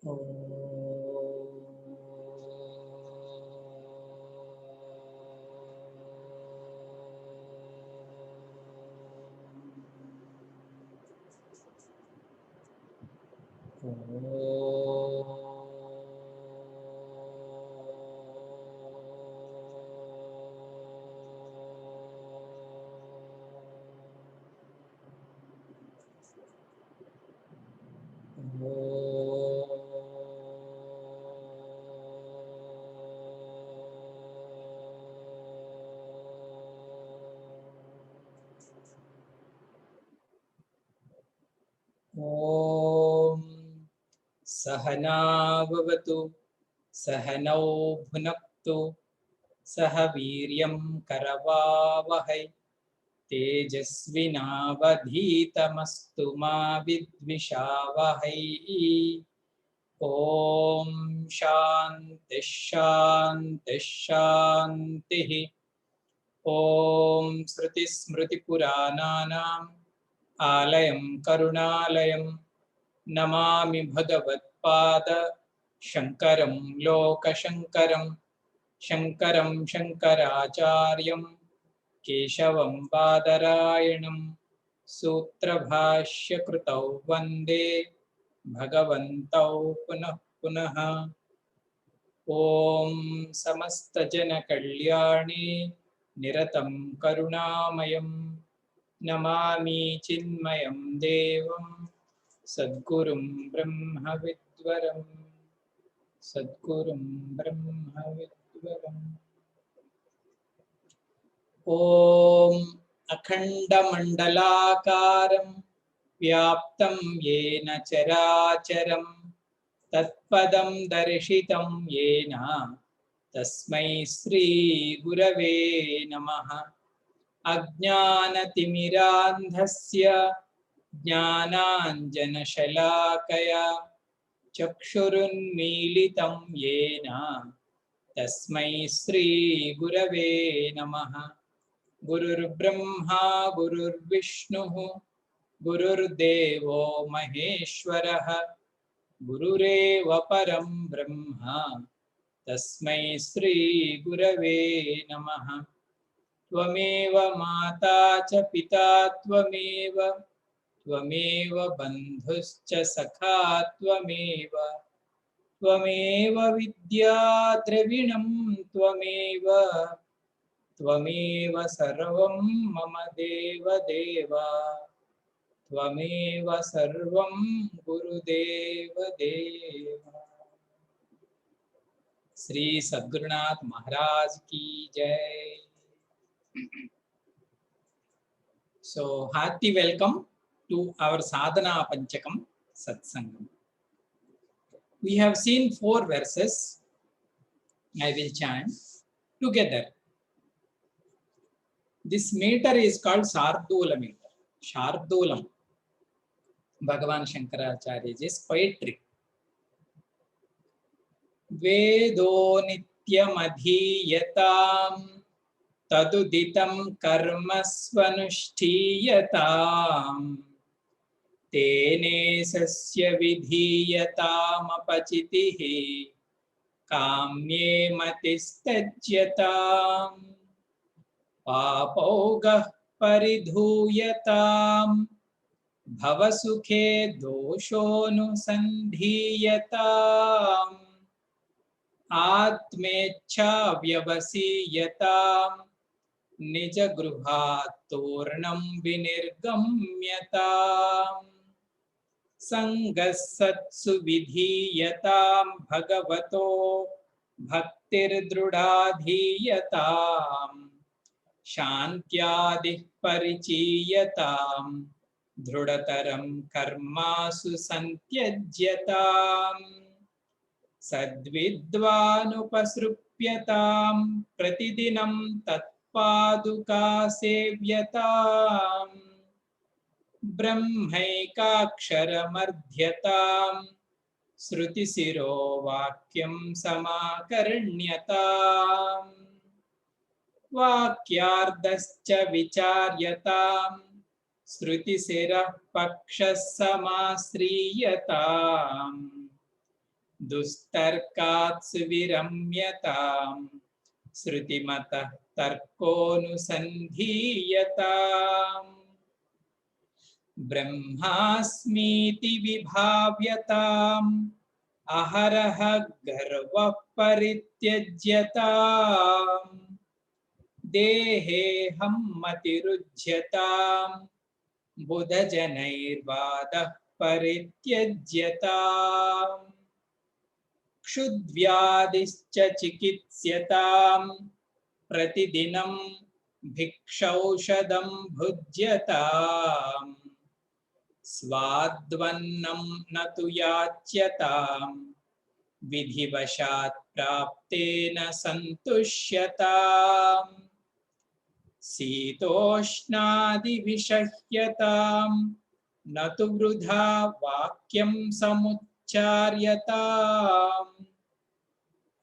ओम सहना भवतु सहनौ भुनक्तु सह वीर्यं करवावहै तेजस्विनावधीतमस्तु मा विद्विषावहै। ओम शांति शांति शांतिः। ओम श्रुति स्मृति पुराणानाम् आलयं करुणालयं नमामि भगवत्पाद शंकरं लोकशंकरं शंकरं शंकराचार्यं केशवं बादरायणं सूत्रभाष्यकृतौ वन्दे भगवन्तौ पुनः पुनः। ॐ समस्तजनकल्याणे निरतं करुणामयं नमामि चिन्मयं देवं सद्गुरुं ब्रह्मविद्वरं सद्गुरुं ब्रह्मविद्वरम्। ॐ अखण्डमण्डलाकारं व्याप्तं येन चराचरं तत्पदं दर्शितं येन तस्मै श्रीगुरवे नमः। अज्ञानतिमिरान्धस्य ज्ञानाञ्जनशलाकया चक्षुरुन्मीलितं येन तस्मै श्रीगुरवे नमः। गुरुर्ब्रह्मा गुरुर्विष्णुः गुरुर्देवो महेश्वरः गुरुरेव परं ब्रह्म तस्मै श्रीगुरवे नमः। त्वमेव माता च पिता त्वमेव त्वमेव बन्धुश्च सखा त्वमेव त्वमेव विद्या द्रविणं त्वमेव त्वमेव सर्वं मम देवदेव त्वमेव सर्वं गुरुदेव देव। श्री सद्गुरुनाथ महाराज की जय। So hearty welcome to our sadhana panchakam satsangam. We have seen 4 verses. I will chant together. This meter is called Shardula meter. Shardulam, Bhagavan Shankaracharya's poetry. Vedo nityamadhiyatam taduditam karma svanushthiyatam tene sasya vidhiyatam apachitihi kamye matistajyatam पापौगः परिधूयतां भवसुखे दोषोऽनुसन्धीयताम् आत्मेच्छा व्यवसीयतां निजगृहात् तोरणं विनिर्गम्यताम् संगः सत्सु विधीयतां भगवतो भक्तिर्दृढाधीयताम् शान्त्यादिः परिचीयतां दृढतरं कर्मासु सन्त्यज्यताम् सद्विद्वानुपसृप्यतां प्रतिदिनं तत्पादुका सेव्यताम् ब्रह्मैकाक्षरमध्यतां श्रुतिशिरो वाक्यं समाकर्ण्यताम् वाक्यार्धश्च विचार्यतां श्रुतिशिरः पक्षः समाश्रीयताम् दुस्तर्कात् सुविरम्यताम् श्रुतिमतः तर्कोऽनुसन्धीयताम् ब्रह्मास्मीति विभाव्यताम् अहरः गर्वः परित्यज्यताम् देहेऽहं मतिरुज्यताम् बुधजनैर्वादः परित्यज्यताम् क्षुद्व्याधिश्च चिकित्स्यताम् प्रतिदिनं भिक्षौषधं भुज्यताम् स्वाद्वन्नं न तु याच्यताम् विधिवशात् प्राप्तेन सन्तुष्यताम् शीतोष्णादिविषह्यताम् न तु वृथा वाक्यं समुच्चार्यताम्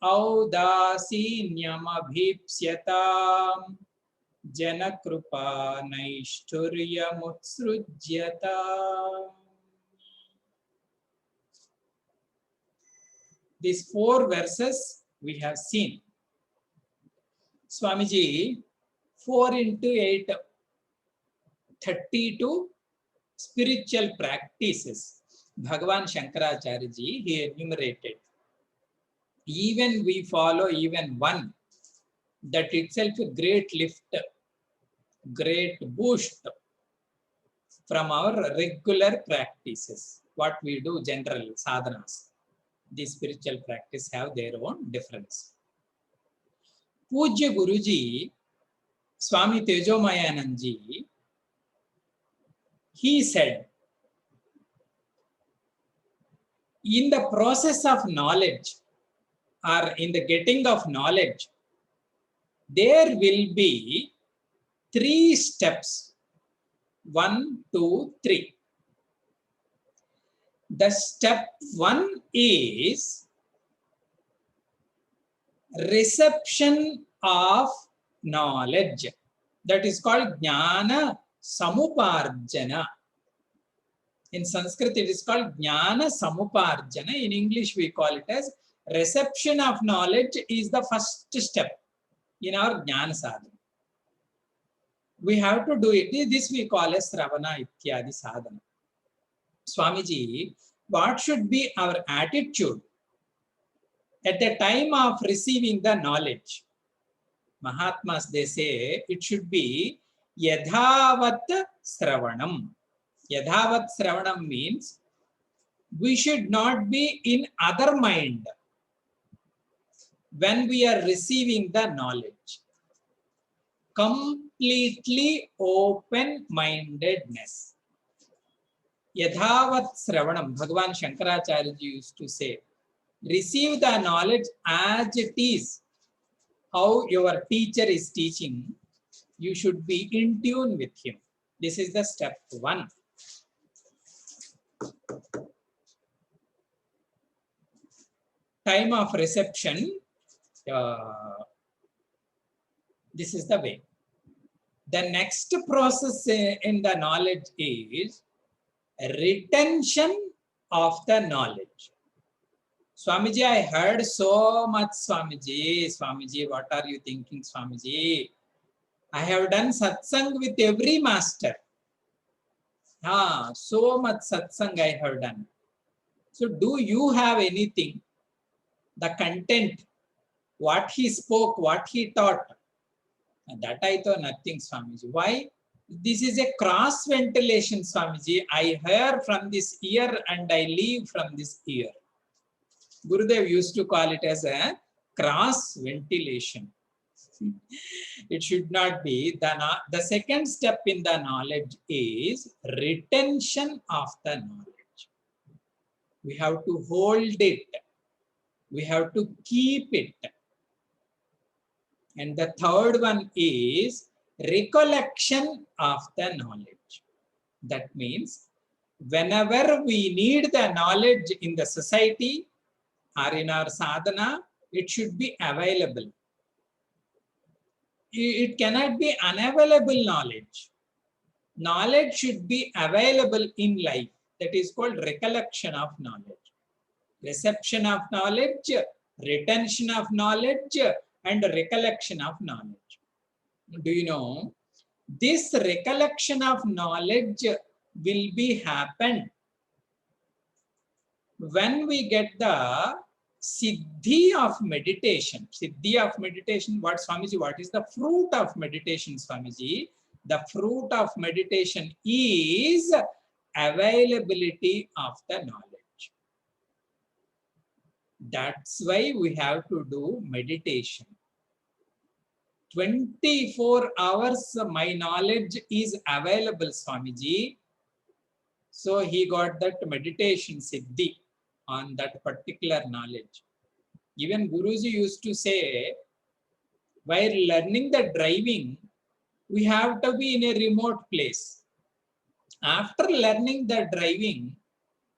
औदासीन्यमभीप्स्यताम् जनकृपा नैष्ठुर्यमुत्सृज्यताम्. These 4 verses we have seen. Swamiji, 4 into 8, 32 spiritual practices Bhagavan Shankaracharya ji he enumerated. Even we follow even one, that itself a great lift, great boost from our regular practices. What we do, general sadhanas, these spiritual practice have their own difference. Pujya Guruji, Swami Tejomayanand ji, he said, in the process of knowledge or in the getting of knowledge, there will be 3 steps. 1, 2, 3. The step 1 is reception of knowledge. That is called Jnana Samuparjana. In Sanskrit, it is called Jnana Samuparjana. In English, we call it as reception of knowledge is the first step in our Jnana sadhana. We have to do it. This we call as Sravana Ityadi sadhana. Swamiji, what should be our attitude at the time of receiving the knowledge? Mahatmas, they say it should be Yadhavat Sravanam. Yadhavat Sravanam means we should not be in other mind when we are receiving the knowledge. Completely open-mindedness. Yadhavat Sravanam, Bhagavan Shankaracharya ji used to say, receive the knowledge as it is. How your teacher is teaching, you should be in tune with him. This is the step 1. Time of reception, this is the way. The next process in the knowledge is retention of the knowledge. Swamiji, I heard so much, Swamiji. Swamiji, what are you thinking, Swamiji? I have done satsang with every master. So much satsang I have done. So do you have anything? The content, what he spoke, what he taught, that I thought nothing, Swamiji. Why? This is a cross ventilation, Swamiji. I hear from this ear and I leave from this ear. Gurudev used to call it as a cross ventilation. It should not be. The second step in the knowledge is retention of the knowledge. We have to hold it. We have to keep it. And the third one is recollection of the knowledge. That means whenever we need the knowledge in the society or in our sadhana, it should be available. It cannot be unavailable knowledge. Knowledge should be available in life. That is called recollection of knowledge. Reception of knowledge, retention of knowledge, and recollection of knowledge. Do you know, this recollection of knowledge will be happen when we get the siddhi of meditation. Siddhi of meditation, what Swamiji, what is the fruit of meditation, Swamiji? The fruit of meditation is availability of the knowledge. That's why we have to do meditation. 24 hours my knowledge is available, Swamiji. So he got that meditation siddhi on that particular knowledge. Even Guruji used to say, while learning the driving, we have to be in a remote place. After learning the driving,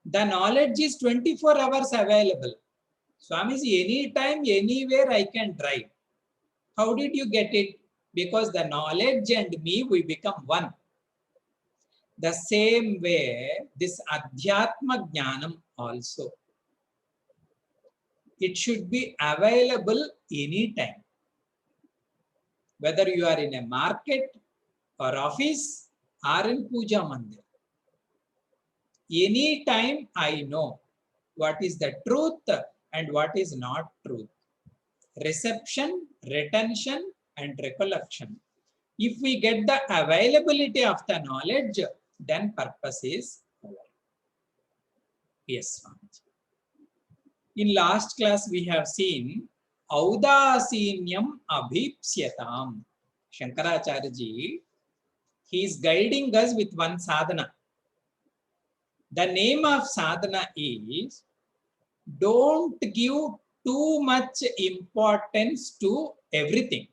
the knowledge is 24 hours available. Swamiji, anytime, anywhere I can drive. How did you get it? Because the knowledge and me, we become one. The same way, this Adhyatma Jnanam also. It should be available anytime. Whether you are in a market or office or in Puja Mandir. Anytime I know what is the truth and what is not truth. Reception, retention, and recollection. If we get the availability of the knowledge, then purpose is over. Yes, Swamiji. In last class, we have seen Audasinyam Abhipsyatam. Shankaracharya ji, he is guiding us with one sadhana. The name of sadhana is don't give too much importance to everything.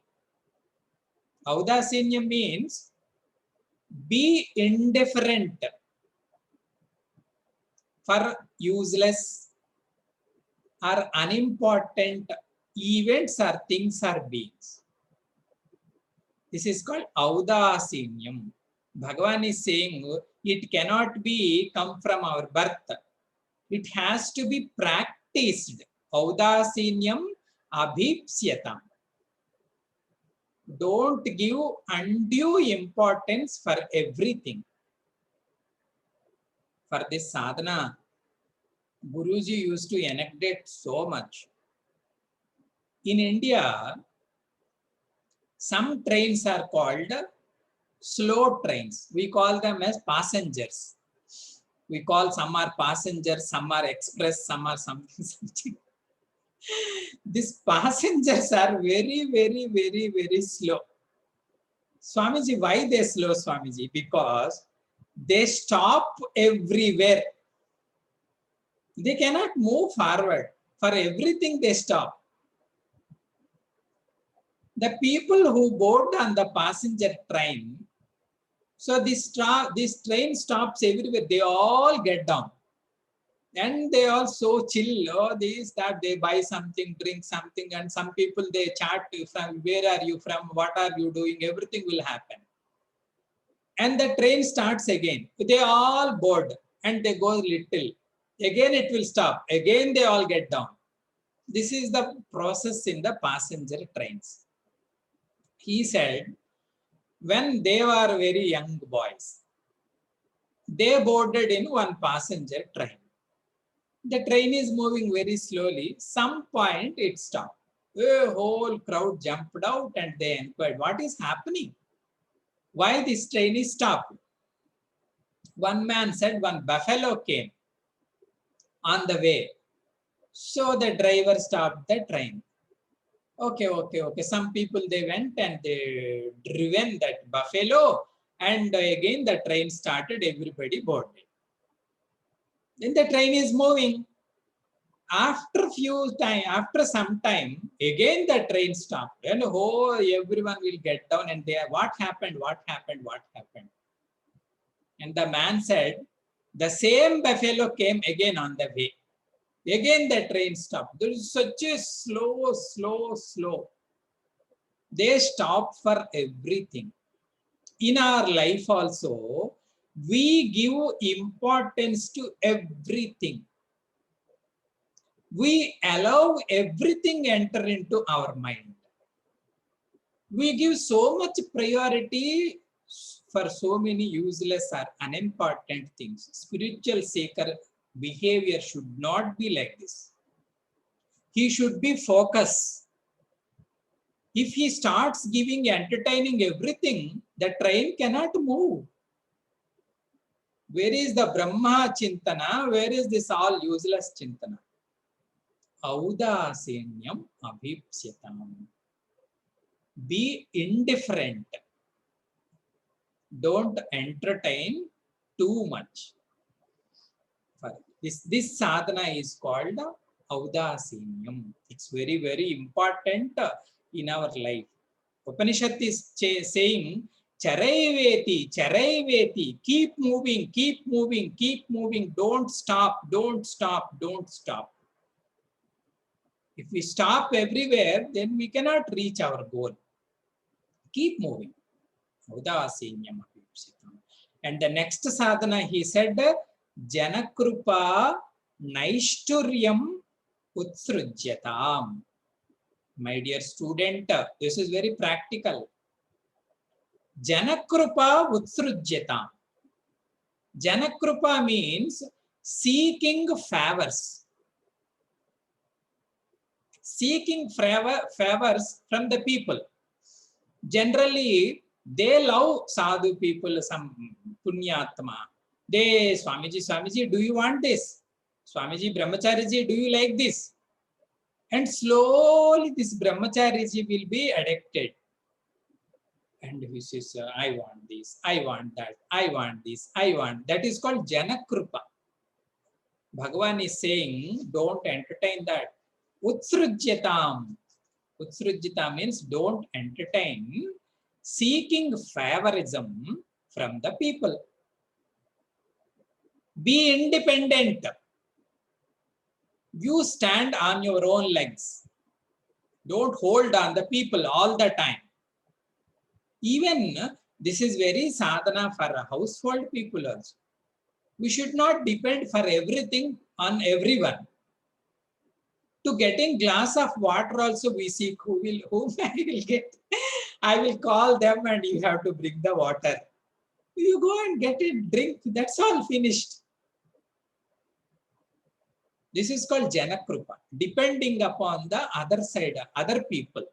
Audasinyam means be indifferent for useless or unimportant events or things or beings. This is called Audasinyam. Bhagavan is saying it cannot be come from our birth. It has to be practiced. Audasinyam Abhipsyatam. Don't give undue importance for everything. For this sadhana, Guruji used to anecdote so much. In India, some trains are called slow trains. We call them as passengers. We call some are passengers, some are express, some are something. These passengers are very slow. Swamiji, why they slow, Swamiji? Because they stop everywhere. They cannot move forward. For everything they stop. The people who board on the passenger train, so this train stops everywhere. They all get down. And they are so chill. Oh, this, that, they buy something, drink something, and some people they chat from where are you from, what are you doing, everything will happen. And the train starts again. They all board and they go little. Again it will stop. Again they all get down. This is the process in the passenger trains. He said, when they were very young boys, they boarded in one passenger train. The train is moving very slowly. Some point it stopped. The whole crowd jumped out and they inquired, what is happening? Why this train is stopped? One man said, one buffalo came on the way. So the driver stopped the train. Okay. Some people, they went and they driven that buffalo, and again the train started, everybody boarded. Then the train is moving. After some time, again the train stopped, and everyone will get down and they are, what happened? And the man said, the same buffalo came again on the way. Again the train stopped. There is such a slow. They stop for everything. In our life also, we give importance to everything. We allow everything enter into our mind. We give so much priority for so many useless or unimportant things. Spiritual seeker behavior should not be like this. He should be focused. If he starts giving, entertaining everything, the train cannot move. Where is the Brahma Chintana? Where is this all useless Chintana? Audasenyam abhipsyatam. Be indifferent. Don't entertain too much. This sadhana is called Audasenyam. It's very, very important in our life. Upanishad is saying, Charaiveti, Charaiveti, keep moving, keep moving, keep moving, don't stop, don't stop, don't stop. If we stop everywhere, then we cannot reach our goal. Keep moving. And the next sadhana, he said, Janakrupa Naishturyam Utsrujyatam. My dear student, this is very practical. Janakrupa Utsrujyatam. Janakrupa means seeking favors. Seeking favors from the people. Generally, they love sadhu people, some punyatma. They, Swamiji, do you want this? Swamiji, Brahmachariji, do you like this? And slowly this Brahmachariji will be addicted. And he says, I want this, I want that, I want this, I want. That is called Janakrupa. Bhagavan is saying, don't entertain that. Utsrujyatam. Utsrujyata means don't entertain seeking favorism from the people. Be independent. You stand on your own legs. Don't hold on the people all the time. Even this is very sadhana for household people also. We should not depend for everything on everyone. To getting glass of water also we seek whom I will get. I will call them and you have to bring the water. You go and get it, drink, that's all finished. This is called Janakrupa, depending upon the other side, other people.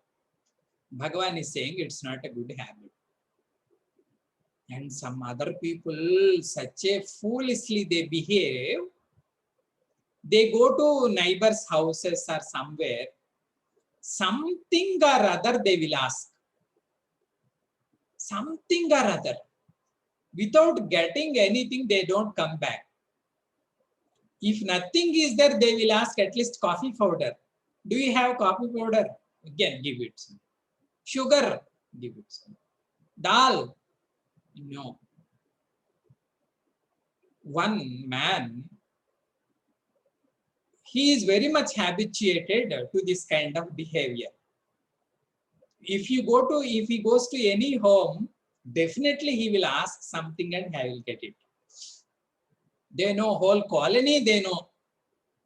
Bhagavan is saying it's not a good habit. And some other people, such a foolishly they behave. They go to neighbors' houses or somewhere, something or other they will ask. Something or other. Without getting anything, they don't come back. If nothing is there, they will ask at least coffee powder. Do you have coffee powder? Again, give it some. Sugar, give it some. Dal, no. One man, he is very much habituated to this kind of behavior. If he goes to any home, definitely he will ask something and I will get it. They know whole colony, they know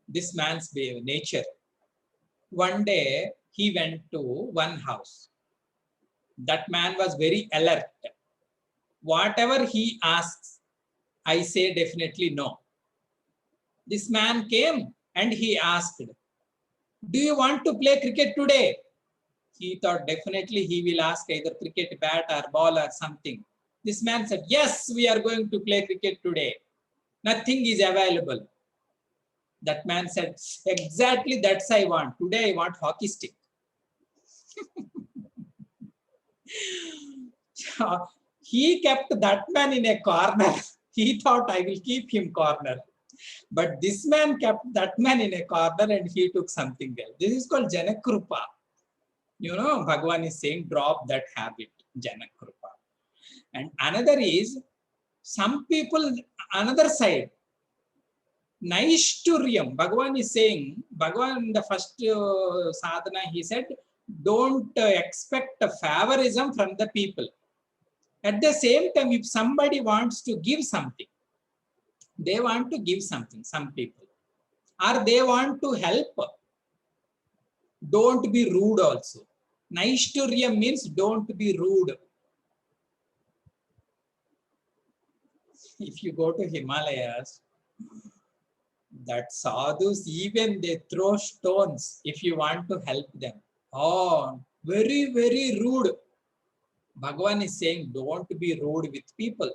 this man's nature. One day he went to one house. That man was very alert. Whatever he asks, I say definitely no. This man came and he asked, do you want to play cricket today? He thought definitely he will ask either cricket bat or ball or something. This man said, yes, we are going to play cricket today. Nothing is available. That man said, exactly that's I want. Today I want hockey stick. He kept that man in a corner. He thought I will keep him corner. But this man kept that man in a corner and he took something else. This is called Janakrupa. You know, Bhagavan is saying, drop that habit, Janakrupa. And another is, some people, another side, Naishturyam. Bhagavan is saying, Bhagavan in the first sadhana, he said, don't expect favorism from the people. At the same time, if somebody wants to give something, they want to give something, some people. or they want to help. Don't be rude also. Naishturyam means don't be rude. If you go to Himalayas, that sadhus, even they throw stones if you want to help them. Oh, very, very rude. Bhagavan is saying, don't be rude with people.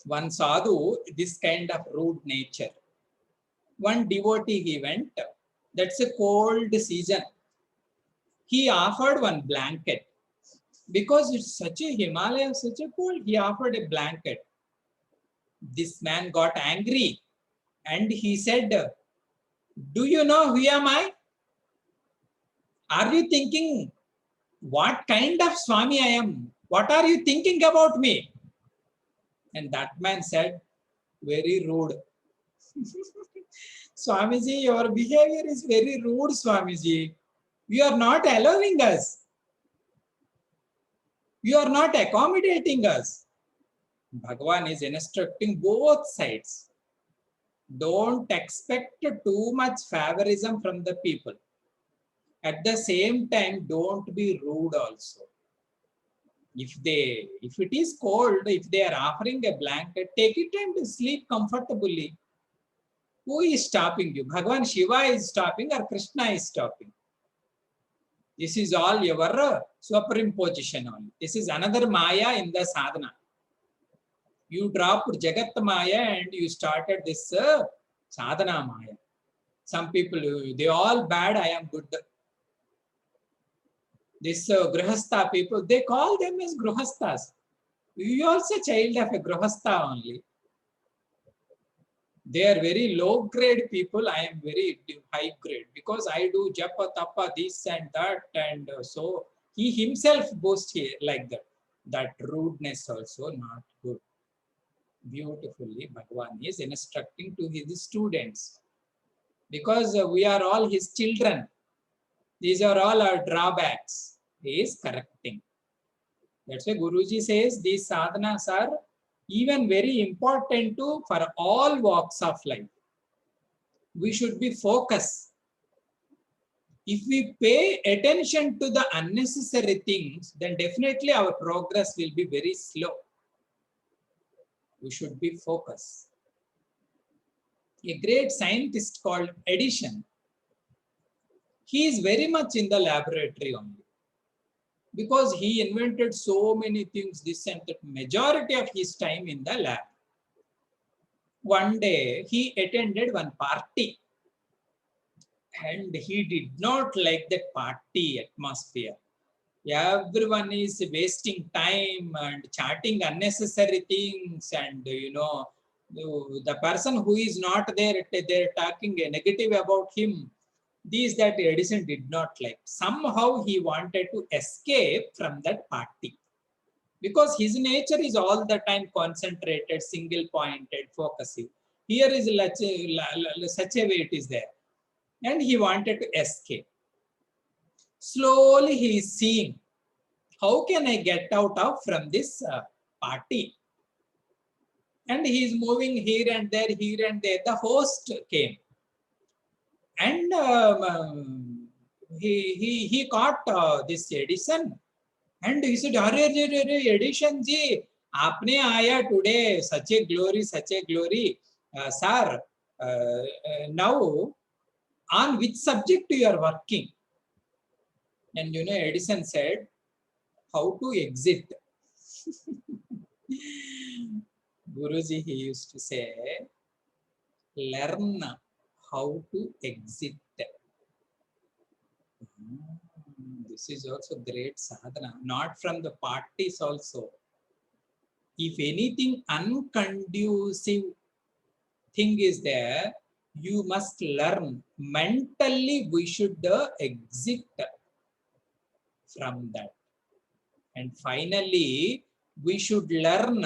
One sadhu, this kind of rude nature. One devotee he went, that's a cold season. He offered one blanket. Because it's such a Himalaya, such a cold, he offered a blanket. This man got angry and he said, do you know who am I? Are you thinking what kind of Swami I am? What are you thinking about me? And that man said, very rude. Swamiji, your behavior is very rude, Swamiji. You are not allowing us. You are not accommodating us. Bhagavan is instructing both sides. Don't expect too much favorism from the people. At the same time, don't be rude also. If it is cold, if they are offering a blanket, take it and sleep comfortably. Who is stopping you? Bhagavan Shiva is stopping or Krishna is stopping? This is all your superimposition only. This is another Maya in the sadhana. You dropped Jagat Maya and you started this sadhana Maya. Some people, they all bad, I am good. This Grihastha people, they call them as Grihasthas. You are also a child of a Grihastha only. They are very low grade people. I am very high grade because I do japa, tapa, this and that. And so he himself boasts here like that. That rudeness also not good. Beautifully, Bhagavan is instructing to his students because we are all his children. These are all our drawbacks. He is correcting. That's why Guruji says these sadhanas are even very important for all walks of life. We should be focused. If we pay attention to the unnecessary things, then definitely our progress will be very slow. We should be focused. A great scientist called Edison, he is very much in the laboratory only. Because he invented so many things, this and that, majority of his time in the lab. One day, he attended one party and he did not like that party atmosphere. Everyone is wasting time and chatting unnecessary things, and the person who is not there, they're talking negative about him. These that Edison did not like. Somehow he wanted to escape from that party because his nature is all the time concentrated, single pointed, focusing. Here is such a way it is there. And he wanted to escape. Slowly he is seeing, how can I get out of from this party? And he is moving here and there, here and there. The host came. And he caught this Edison. And he said, Edison ji, aapne aaya today, such a glory, sir. Now, on which subject you are working? And Edison said, how to exit. Guruji, he used to say, learn how to exit. This is also great sadhana, not from the parties also. If anything unconducive thing is there, you must learn. Mentally, we should exit from that. And finally, we should learn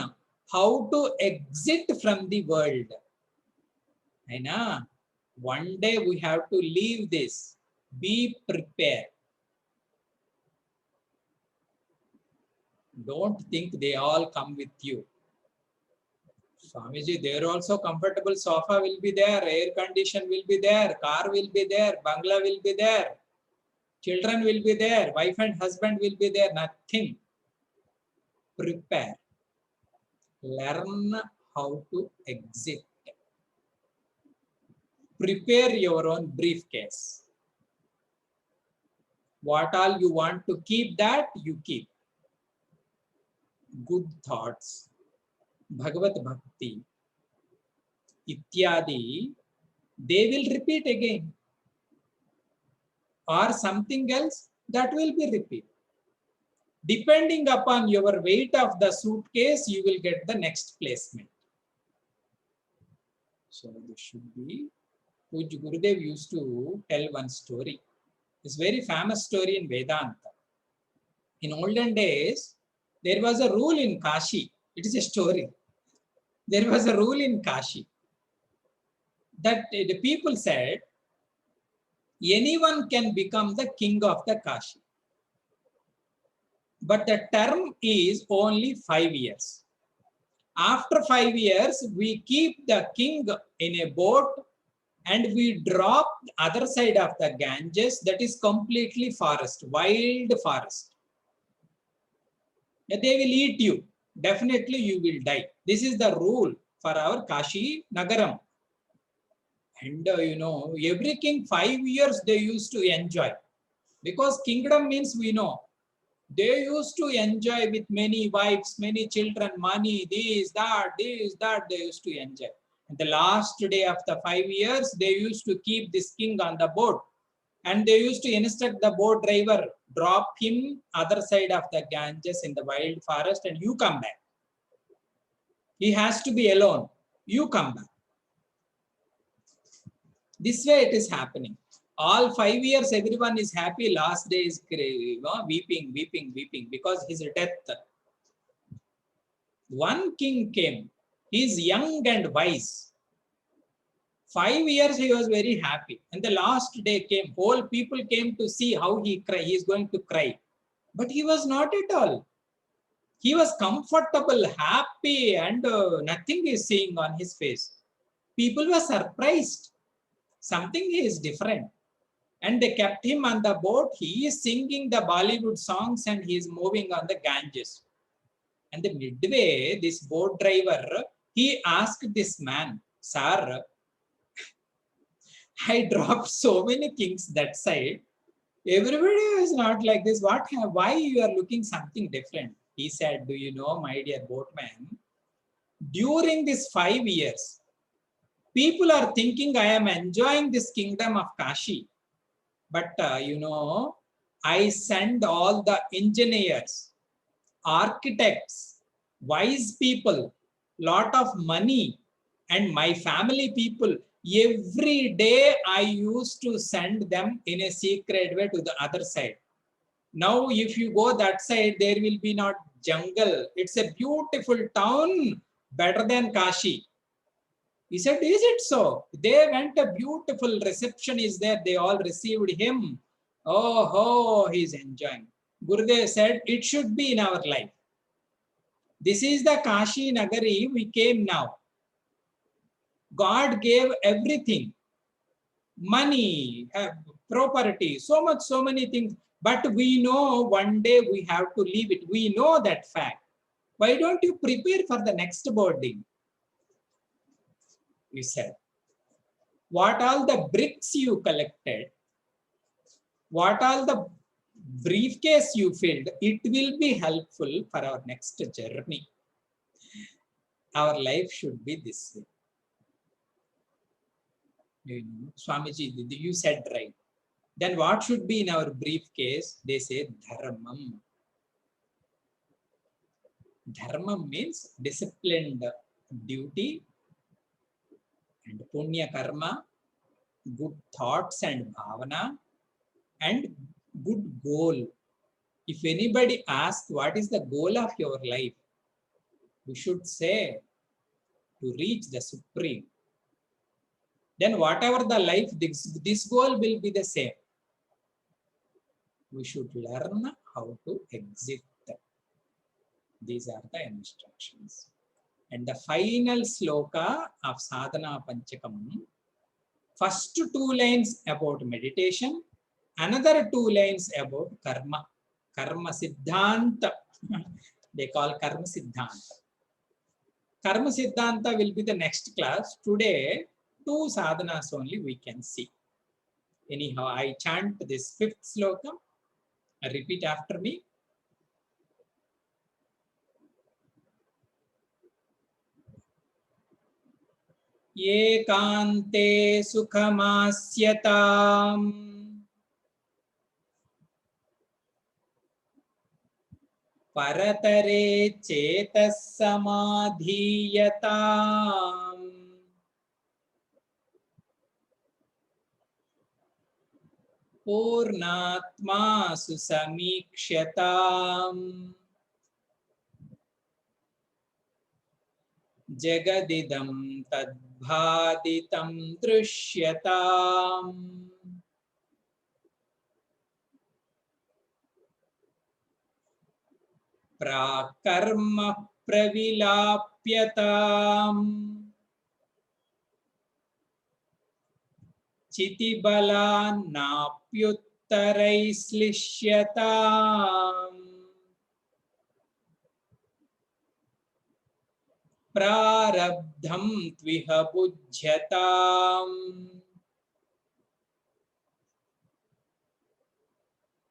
how to exit from the world. One day we have to leave this. Be prepared. Don't think they all come with you. Swamiji, there also comfortable sofa will be there, air condition will be there, car will be there, bungalow will be there, children will be there, wife and husband will be there, nothing. Prepare. Learn how to exit. Prepare your own briefcase. What all you want to keep, that you keep. Good thoughts, Bhagavad Bhakti, Ityadi, they will repeat again. Or something else that will be repeat. Depending upon your weight of the suitcase, you will get the next placement. So this should be, Puj Gurudev used to tell one story. It's a very famous story in Vedanta. In olden days, there was a rule in Kashi. It is a story. There was a rule in Kashi that the people said, anyone can become the king of the Kashi. But the term is only 5 years. After 5 years, we keep the king in a boat and we drop the other side of the Ganges, that is completely forest, wild forest. They will eat you. Definitely you will die. This is the rule for our Kashi Nagaram. And every king 5 years they used to enjoy. Because kingdom means we know. They used to enjoy with many wives, many children, money, this, that, they used to enjoy. And the last day of the 5 years, they used to keep this king on the boat. And they used to instruct the boat driver, drop him other side of the Ganges in the wild forest and you come back. He has to be alone. You come back. This way it is happening. All 5 years, everyone is happy. Last day is weeping, weeping, weeping because his death. One king came. He is young and wise. 5 years he was very happy. And the last day came. Whole people came to see how he cry. He is going to cry. But he was not at all. He was comfortable, happy, and nothing is seeing on his face. People were surprised. Something is different. And they kept him on the boat. He is singing the Bollywood songs and he is moving on the Ganges. And the midway, this boat driver, he asked this man, Sir, I dropped so many kings that side. Everybody is not like this. Why you are looking something different? He said, do you know, my dear boatman, during these 5 years, people are thinking I am enjoying this kingdom of Kashi. But, I send all the engineers, architects, wise people, lot of money, and my family people. Every day I used to send them in a secret way to the other side. Now, if you go that side, there will be not jungle. It's a beautiful town, better than Kashi. He said, is it so? They went, a beautiful reception is there. They all received him. Oh, he's enjoying. Gurudev said, it should be in our life. This is the Kashi Nagari we came now. God gave everything. Money, property, so many things. But we know one day we have to leave it. We know that fact. Why don't you prepare for the next boarding? We said. What all the bricks you collected, what all the briefcase you filled, it will be helpful for our next journey. Our life should be this way. Swamiji, you said right. Then what should be in our briefcase? They say dharmam. Dharmam means disciplined duty and punya karma, good thoughts and bhavana, and good goal. If anybody asks what is the goal of your life, we should say to reach the supreme. Then whatever the life, this goal will be the same. We should learn how to exit. These are the instructions. And the final sloka of Sadhana Panchakam, first 2 lines about meditation, another 2 lines about karma. Karma Siddhanta. They call Karma Siddhanta. Karma Siddhanta will be the next class. Today, 2 sadhanas only we can see. Anyhow, I chant this 5th sloka. Repeat after me. Ekante sukhamasyatam paratare chetas samadhiyatam purnatma susamikshyatam jagadidam tadbhaditam drishyatam. Prakarma pravilapyatam chitibala napyuttarai slishyatam prarabdham tviha bujyatam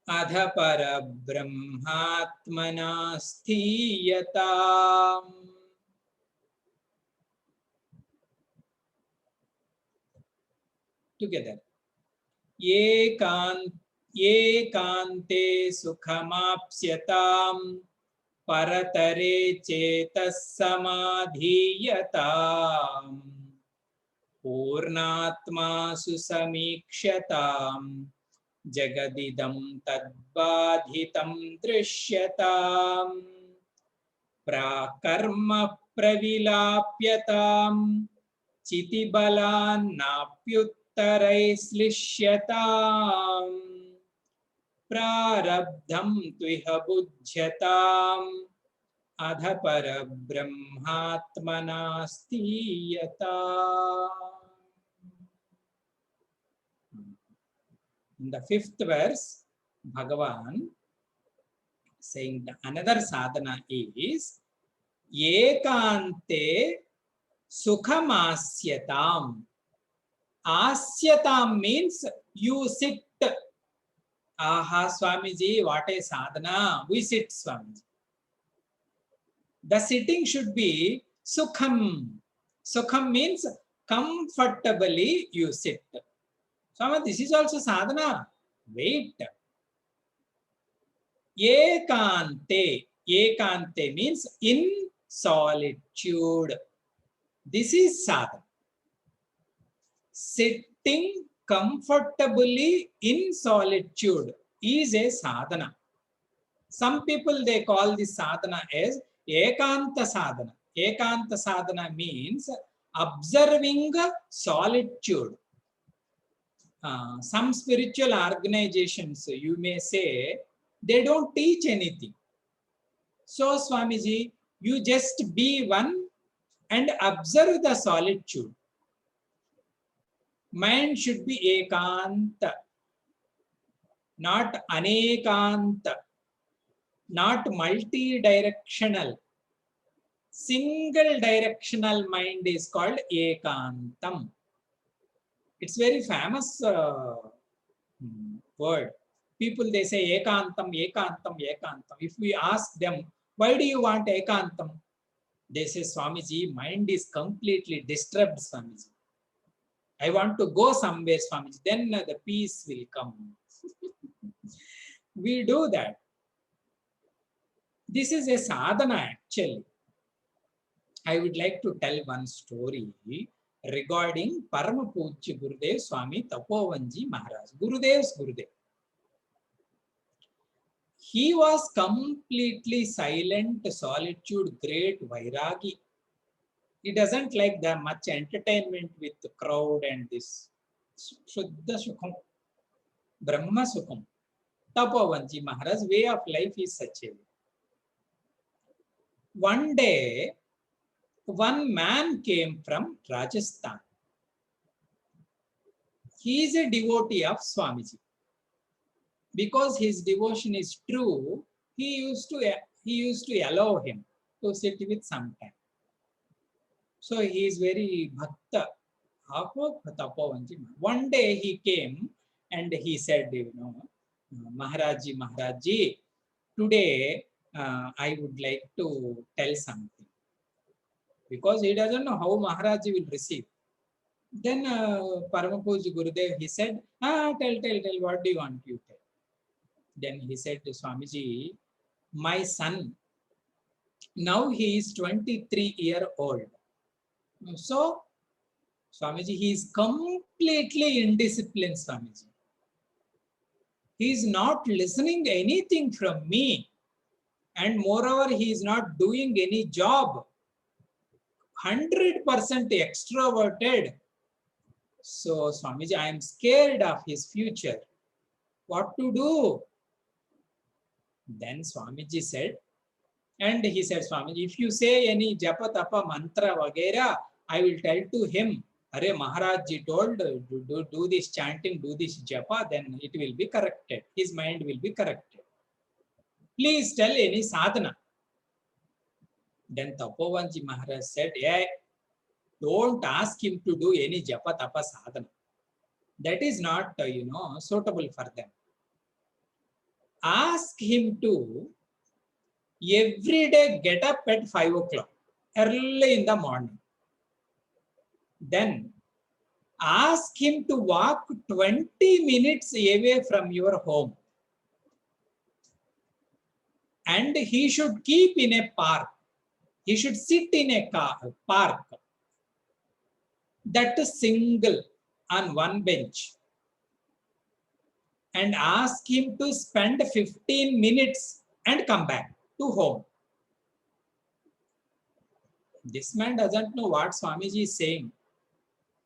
adha para brahmatmana sthiyatam. Together. Ekante sukhamapsyatam paratare chetas samadhiyatam purnatma susamikshyatam jagadidam tadbadhitam drishyatam prakarma pravilapyatam chitibalan napyuttarai slishyatam prarabdham tviha bujyatam adha para brahmatmana sthiyatam. In the 5th verse, Bhagavan saying the another sadhana is ekante sukhamasyatam. Asyatam means you sit. Aha, Swamiji, what a sadhana. We sit, Swamiji. The sitting should be sukham. Sukham means comfortably you sit. Swami, this is also sadhana. Wait. Ekante. Ekante means in solitude. This is sadhana. Sitting comfortably in solitude is a sadhana. Some people, they call this sadhana as ekanta sadhana. Ekanta sadhana means observing solitude. Some spiritual organizations, you may say, they don't teach anything. So, Swamiji, you just be one and observe the solitude. Mind should be ekanta, not anekanta, not multi-directional. Single directional mind is called ekantam. It's very famous word. People, they say ekantam, ekantam, ekantam. If we ask them, why do you want ekantam? They say, Swamiji, mind is completely disturbed, Swamiji. I want to go somewhere, Swamiji. Then the peace will come. We do that. This is a sadhana, actually. I would like to tell one story regarding Parama Pujya Gurudev Swami Tapovanji Maharaj. Gurudev's Gurudev. He was completely silent, solitude, great vairagi. He doesn't like that much entertainment with the crowd and this. Shuddha Sukham, Brahma Sukham. Tapovanji Maharaj's way of life is such a way. One day, one man came from Rajasthan. He is a devotee of Swamiji. Because his devotion is true, he used to allow him to sit with some time. So he is very bhakta of Tapovanji. One day he came and he said, Maharaji, Maharaji, today I would like to tell something. Because he doesn't know how Maharaji will receive. Then Paramapuja Gurudev, he said, tell, what do you want to tell? Then he said to Swamiji, my son, now he is 23-year-old. So, Swamiji, he is completely indisciplined, Swamiji. He is not listening anything from me. And moreover, he is not doing any job. 100% extroverted. So, Swamiji, I am scared of his future. What to do? Then Swamiji said, and he said, Swamiji, if you say any japa tapa mantra vagera, I will tell to him, Are Maharajji told, do this chanting, do this japa, then it will be corrected. His mind will be corrected. Please tell any sadhana. Then Tapovanji Maharaj said, don't ask him to do any japa tapa sadhana. That is not, suitable for them. Ask him to every day get up at 5 o'clock, early in the morning. Then ask him to walk 20 minutes away from your home. And he should keep in a park. He should sit in a park. That is single on one bench. And ask him to spend 15 minutes and come back to home. This man doesn't know what Swamiji is saying.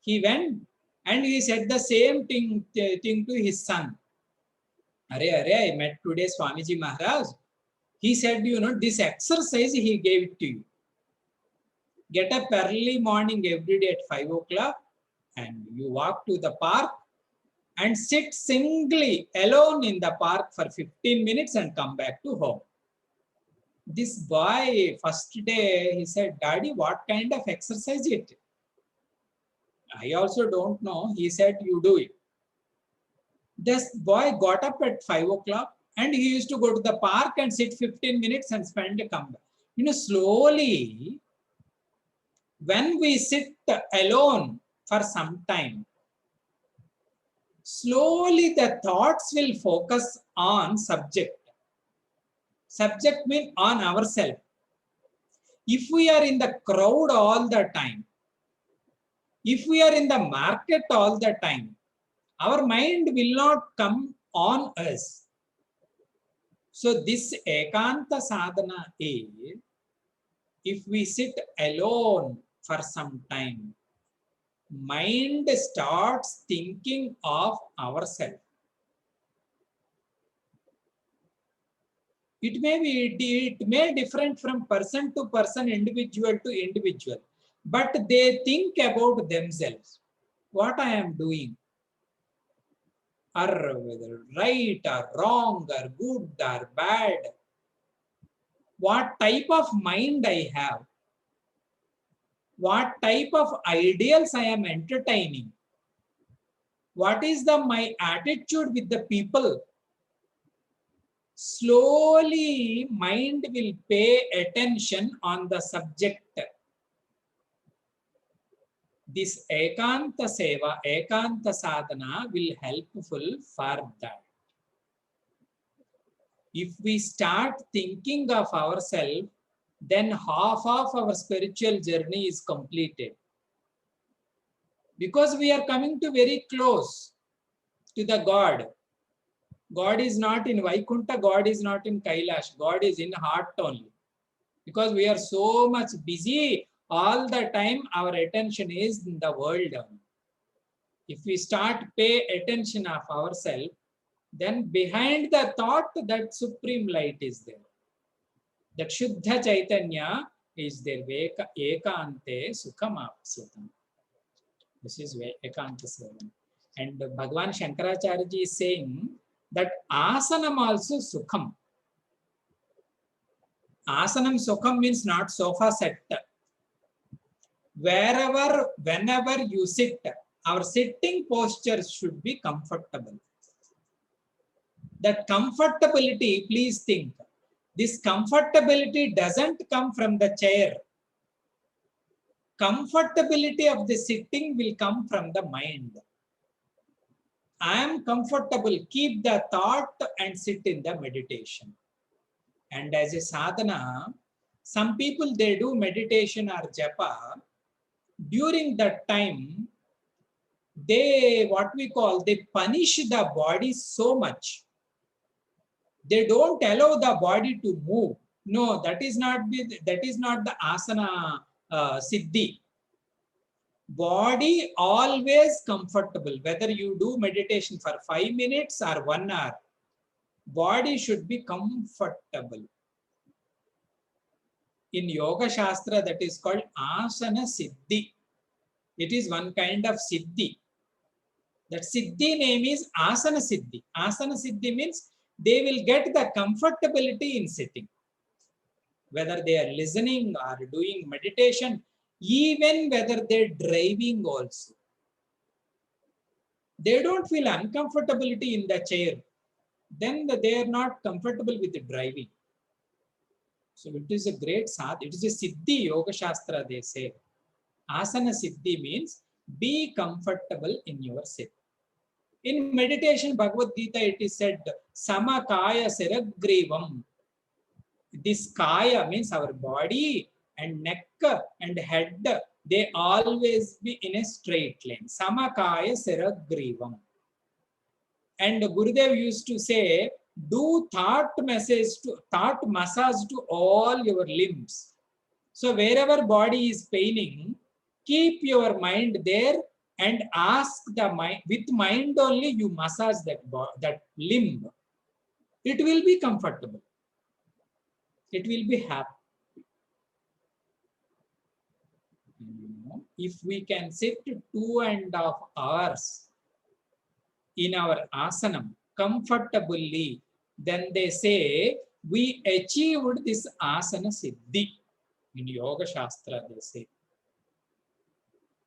He went and he said the same thing to his son. I met today Swamiji Maharaj. He said, this exercise he gave it to you. Get up early morning every day at 5 o'clock and you walk to the park and sit singly alone in the park for 15 minutes and come back to home. This boy, first day, he said, Daddy, what kind of exercise it? I also don't know. He said, you do it. This boy got up at 5 o'clock and he used to go to the park and sit 15 minutes and spend a come back. Slowly, when we sit alone for some time, slowly the thoughts will focus on subject. Subject means on ourselves. If we are in the crowd all the time, if we are in the market all the time, our mind will not come on us. So this ekanta sadhana is, if we sit alone for some time, mind starts thinking of ourselves. It may different from person to person, individual to individual, but they think about themselves. What I am doing, or whether right or wrong or good or bad, what type of mind I have, what type of ideals I am entertaining, what is my attitude with the people. Slowly mind will pay attention on the subject. This ekanta seva, ekanta sadhana will helpful for that. If we start thinking of ourselves, then half of our spiritual journey is completed. Because we are coming to very close to the God. God is not in Vaikunta, God is not in Kailash, God is in heart only. Because we are so much busy, all the time our attention is in the world. If we start pay attention of ourselves, then behind the thought, that supreme light is there. That Shuddha Chaitanya is there. Ekante sukhamapsyatam. This is Ekanta Sevan. And Bhagavan Shankaracharya ji is saying that asanam also sukham. Asanam sukham means not sofa set. Wherever, whenever you sit, our sitting posture should be comfortable. That comfortability, please think, this comfortability doesn't come from the chair. Comfortability of the sitting will come from the mind. I am comfortable, keep the thought and sit in the meditation. And as a sadhana, some people, they do meditation or japa. During that time, they, what we call, they punish the body so much. They don't allow the body to move. No, that is not the asana siddhi. Body always comfortable. Whether you do meditation for 5 minutes or 1 hour, body should be comfortable. In Yoga Shastra, that is called asana siddhi. It is one kind of siddhi. That siddhi name is asana siddhi. Asana siddhi means they will get the comfortability in sitting. Whether they are listening or doing meditation, even whether they're driving also. They don't feel uncomfortability in the chair. Then they are not comfortable with the driving. So it is a great sadh. It is a siddhi, Yoga Shastra they say. Asana siddhi means be comfortable in your sit. In meditation, Bhagavad Gita, it is said, Samakaya Siragrivam. This kaya means our body and neck and head, they always be in a straight line. Samakaya Siragrivam. And Gurudev used to say, do thought massage to all your limbs. So wherever body is paining, keep your mind there and ask the mind, with mind only you massage that limb. It will be comfortable. It will be happy. If we can sit 2.5 hours in our asanam comfortably, then they say we achieved this asana siddhi. In Yoga Shastra, they say.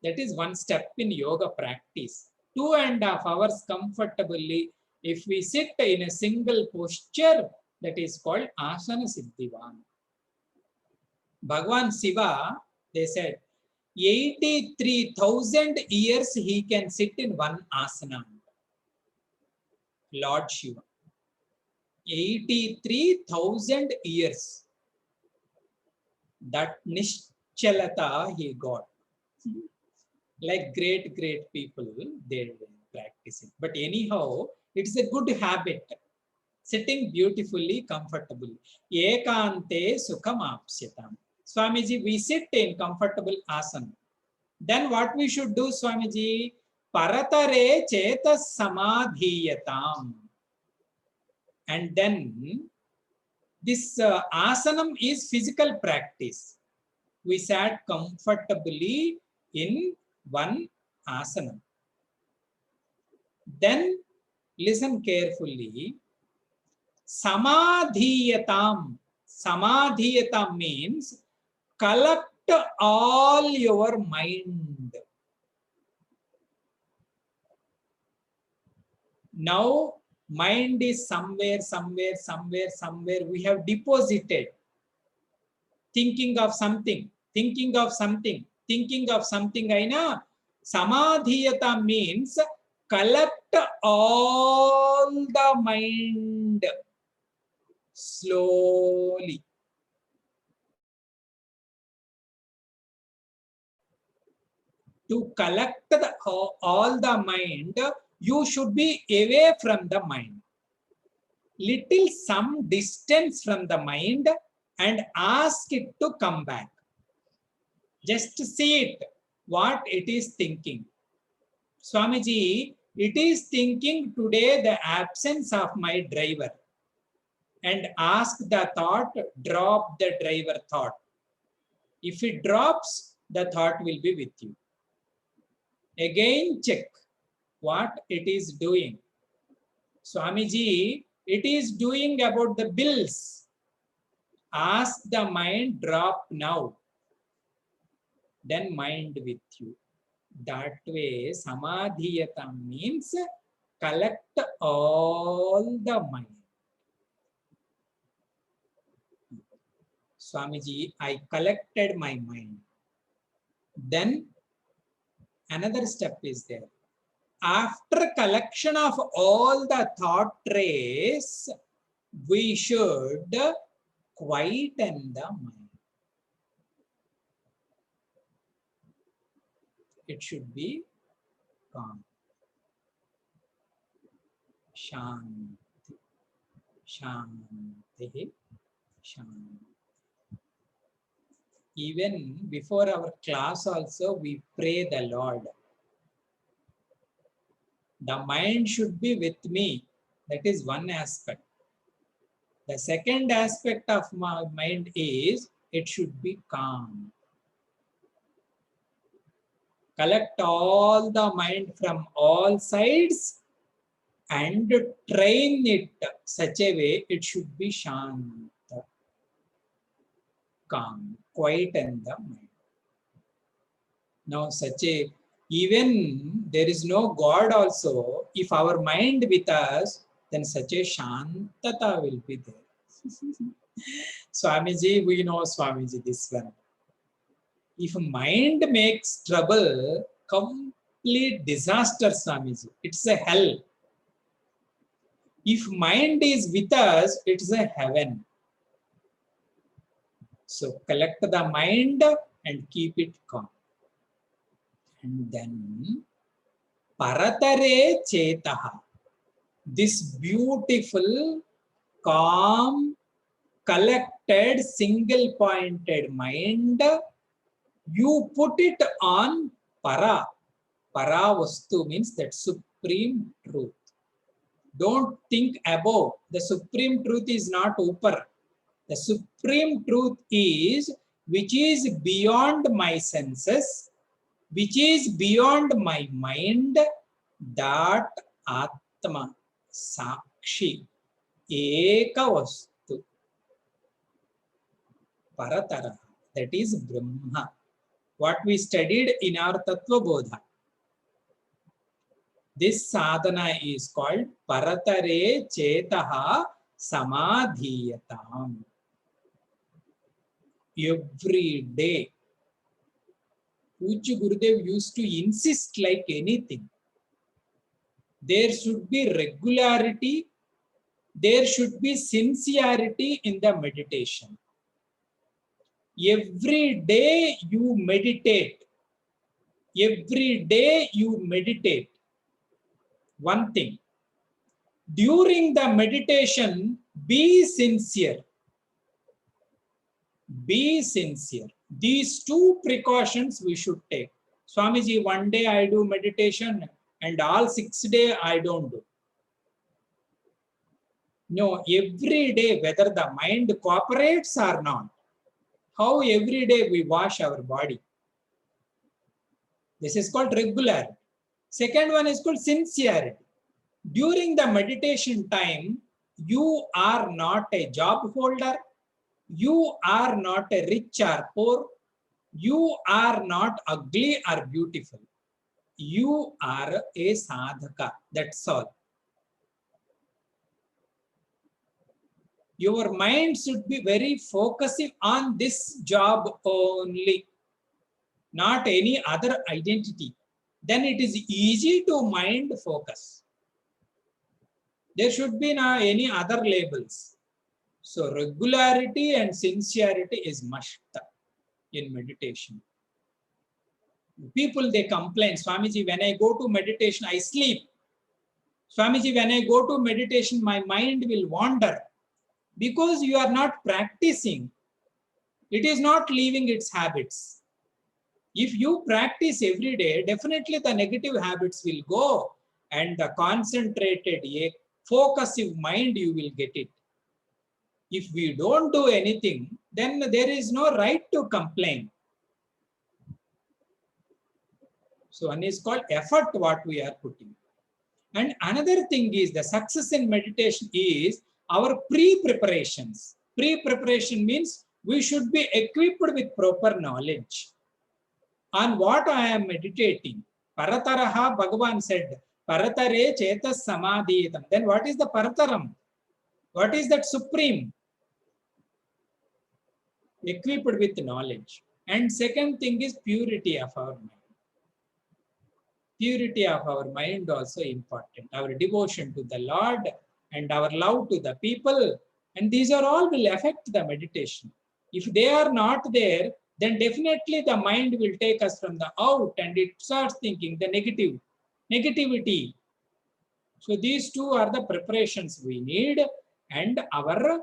That is one step in yoga practice. 2.5 hours comfortably. If we sit in a single posture, that is called asana siddhivan. Bhagavan Shiva, they said, 83,000 years he can sit in one asana. Lord Shiva. 83,000 years. That nischalata he got. Like great people, they practice it. But anyhow, it's a good habit. Sitting beautifully, comfortably. Ekante sukhamapsyatam. Swamiji, we sit in comfortable asana. Then what we should do, Swamiji? Paratare chetas samadhiyatam. And then this asanam is physical practice. We sat comfortably in one asana. Then listen carefully. Samadhiyatam. Samadhiyatam means collect all your mind. Now mind is somewhere. We have deposited. Thinking of something. Aina. Samadhiyata means collect all the mind slowly. To collect all the mind, you should be away from the mind. Little some distance from the mind and ask it to come back. Just see it, what it is thinking. Swamiji, it is thinking today the absence of my driver. And ask the thought, drop the driver thought. If it drops, the thought will be with you. Again, check what it is doing. Swamiji, it is doing about the bills. Ask the mind, drop now. Then mind with you. That way, samadhiyata means collect all the mind. Swamiji, I collected my mind. Then another step is there. After collection of all the thought trace, we should quieten the mind. It should be calm. Shanti, Shanti, Shanti. Even before our class also, we pray the Lord. The mind should be with me. That is one aspect. The second aspect of my mind is it should be calm. Collect all the mind from all sides and train it such a way it should be shanta, calm, quieten the mind. Now, even there is no God also, if our mind with us, then such a shantata will be there. Swamiji, we know Swamiji this one. If mind makes trouble, complete disaster, Swamiji. It's a hell. If mind is with us, it's a heaven. So collect the mind and keep it calm. And then paratare chetaha. This beautiful, calm, collected, single-pointed mind, you put it on para. Para vastu means that supreme truth. Don't think above. The supreme truth is not upar. The supreme truth is which is beyond my senses, which is beyond my mind, that Atma, Sakshi, Eka Vastu, Paratara, that is Brahma. What we studied in our Tattva Bodha. This sadhana is called Paratare Chetaha Samadhiyatam. Every day, Pujya Gurudev used to insist like anything. There should be regularity, there should be sincerity in the meditation. Every day you meditate. Every day you meditate. One thing. During the meditation, be sincere. Be sincere. These two precautions we should take. Swamiji, one day I do meditation and all 6 days I don't do. No, every day, whether the mind cooperates or not, how every day we wash our body. This is called regularity. Second one is called sincerity. During the meditation time, you are not a job holder. You are not a rich or poor. You are not ugly or beautiful. You are a sadhaka. That's all. Your mind should be very focusing on this job only, not any other identity. Then it is easy to mind focus. There should be no any other labels. So regularity and sincerity is must in meditation. People, they complain, Swamiji, when I go to meditation, I sleep. Swamiji, when I go to meditation, my mind will wander. Because you are not practicing. It is not leaving its habits. If you practice every day, definitely the negative habits will go and the concentrated, focusing mind, you will get it. If we don't do anything, then there is no right to complain. So one is called effort what we are putting. And another thing is the success in meditation is our pre-preparations. Pre-preparation means we should be equipped with proper knowledge on what I am meditating. Parataraha, Bhagavan said, Paratare chetas samadhiyatam. Then what is the Parataram? What is that supreme? Equipped with knowledge. And second thing is purity of our mind. Purity of our mind also important. Our devotion to the Lord and our love to the people. And these are all will affect the meditation. If they are not there, then definitely the mind will take us from the out and it starts thinking the negativity. So these two are the preparations we need, and our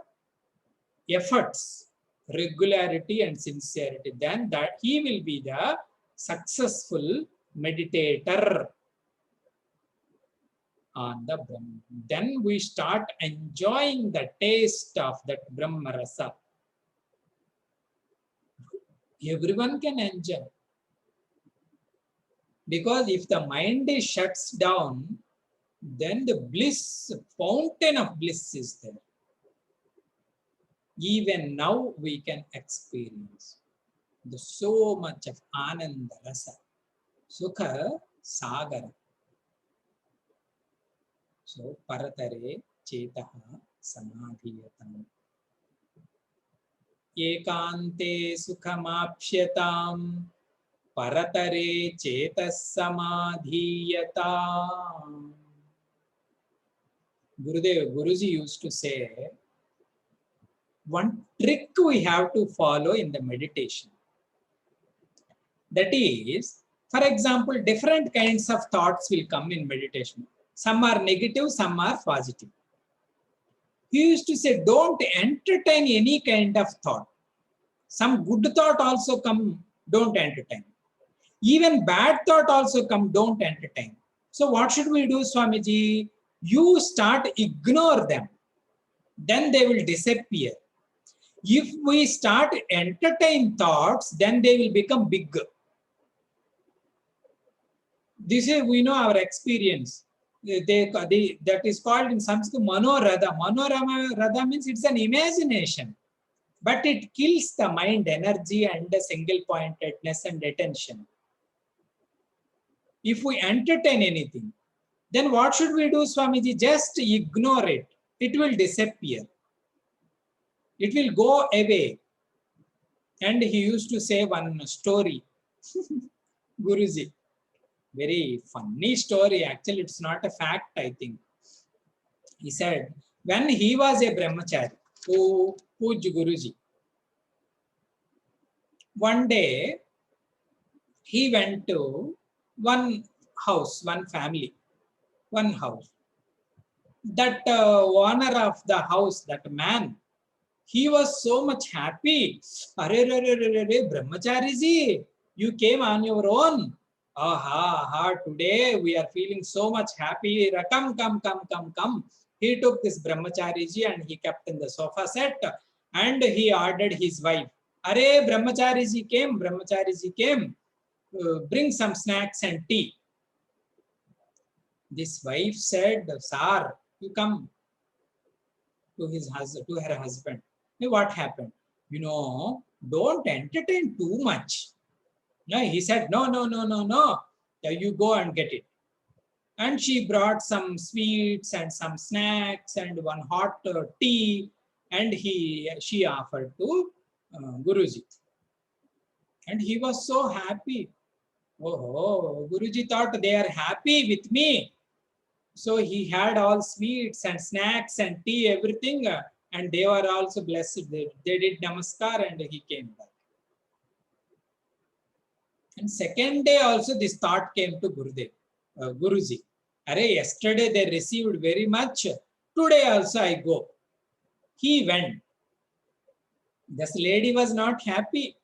efforts, regularity and sincerity. Then that he will be the successful meditator on the Brahma. Then we start enjoying the taste of that Brahma Rasa. Everyone can enjoy. Because if the mind is shuts down, then the bliss, fountain of bliss is there. Even now we can experience so much of Ananda Rasa, Sukha Sagara. So, Paratare Chetaha Samadhiyatam. Ekante Sukhamapsyatam. Paratare Chetas Samadhiyatam. Guruji used to say, one trick we have to follow in the meditation. That is, for example, different kinds of thoughts will come in meditation. Some are negative, some are positive. He used to say, don't entertain any kind of thought. Some good thought also come, don't entertain. Even bad thought also come, don't entertain. So what should we do, Swamiji? You start ignore them. Then they will disappear. If we start entertain thoughts, then they will become big. This is, we know our experience. That is called in Sanskrit Manoradha. Manoradha means it's an imagination. But it kills the mind energy and the single pointedness and attention. If we entertain anything, then what should we do, Swamiji? Just ignore it. It will disappear. It will go away. And he used to say one story. Guruji. Very funny story. Actually, it's not a fact, I think. He said, when he was a brahmachari, Puj Guruji, one day he went to one house, one family, one house. That owner of the house, that man, he was so much happy. Brahmachari ji, you came on your own. Today we are feeling so much happy. Come. He took this brahmachari ji and he kept in the sofa set and he ordered his wife. Brahmachari ji came. Bring some snacks and tea. This wife said, Sir, you come to her husband. Hey, what happened? Don't entertain too much. No, he said, no. You go and get it. And she brought some sweets and some snacks and one hot tea. And she offered to Guruji. And he was so happy. Guruji thought they are happy with me. So he had all sweets and snacks and tea, everything. And they were also blessed. They did namaskar and he came back. And second day also this thought came to Guruji. Yesterday they received very much. Today also I go. He went. This lady was not happy.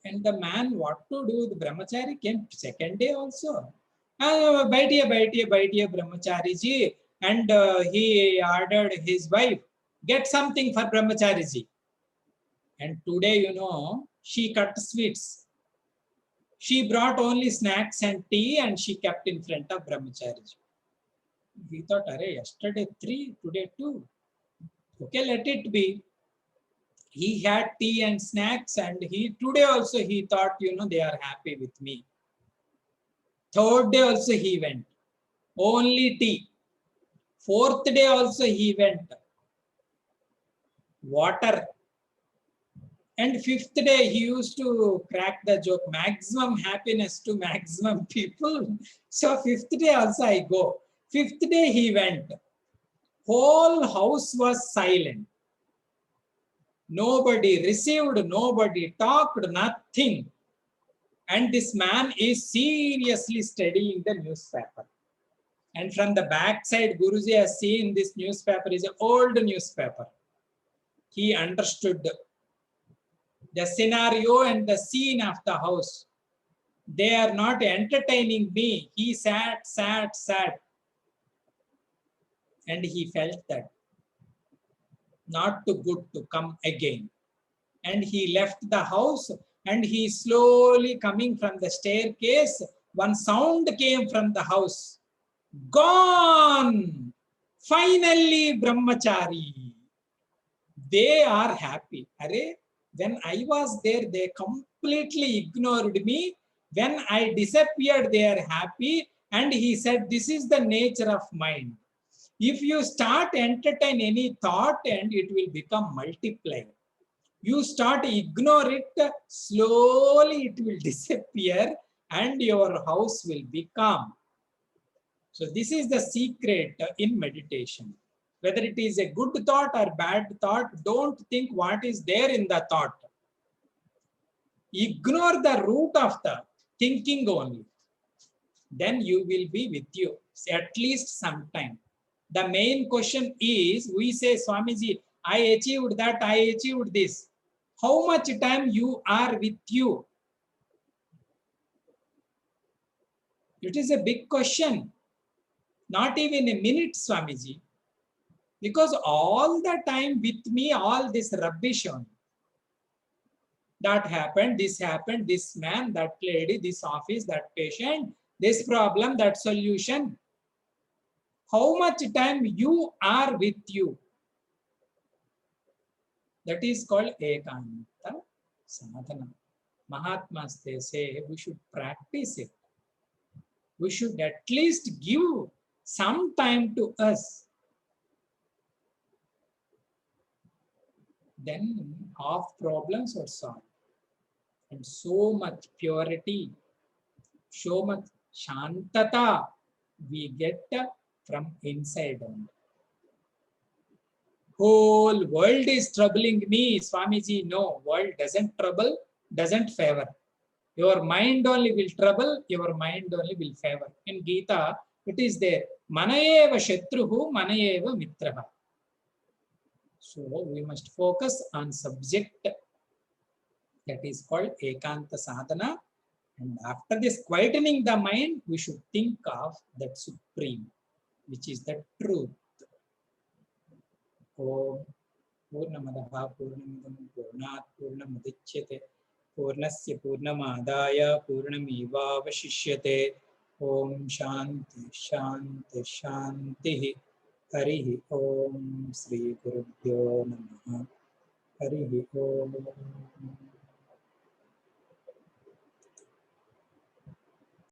And the man, what to do? The brahmachari came second day also. Baitiya brahmachari ji. And he ordered his wife. get something for Brahmachariji. And today, you know, she cut sweets. She brought only snacks and tea and she kept in front of Brahmachariji. He thought, array, yesterday 3, today 2. Okay, let it be. He had tea and snacks, and he today also he thought, you know, they are happy with me. Third day also he went. Only tea. Fourth day also he went. Water. And fifth day he used to crack the joke, maximum happiness to maximum people. So fifth day also I go. Fifth day he went. Whole house was silent. Nobody received, nobody talked, nothing. And this man is seriously studying the newspaper. And from the backside, Guruji has seen this newspaper is an old newspaper. He understood the scenario and the scene of the house. They are not entertaining me. He sat. And he felt that not too good to come again. And he left the house and he slowly coming from the staircase. One sound came from the house. Gone! Finally, Brahmachari. They are happy. Array, when I was there, they completely ignored me. When I disappeared, they are happy. And he said, this is the nature of mind. If you start entertain any thought and it will become multiply. You start ignore it, slowly it will disappear and your house will be calm. So this is the secret in meditation. Whether it is a good thought or bad thought, don't think what is there in the thought. Ignore the root of the thinking only. Then you will be with you at least sometime. The main question is, we say, Swamiji, I achieved that, I achieved this. How much time you are with you? It is a big question. Not even a minute, Swamiji. Because all the time with me, all this rubbish on. That happened, this man, that lady, this office, that patient, this problem, that solution. How much time you are with you? That is called Ekanta Sadhana. Mahatmas, they say we should practice it. We should at least give some time to us. Then half problems are solved. And so much purity, so much shantata we get from inside only. Whole world is troubling me, Swamiji. No, world doesn't trouble, doesn't favor. Your mind only will trouble, your mind only will favor. In Gita, it is there. Manayeva Shatruhu, Manayeva Mitraha. So we must focus on subject that is called Ekanta Sadhana. And after this quietening the mind, we should think of that supreme, which is the truth. Om Purnamadaha Purnamidam Purnat Purnamudichyate Purnasya Purnamadaya Purnamevavashishyate. Om Shanti Shanti Shanti. Harihi Om Sri Gurubhyo Namaha. Harihi Om.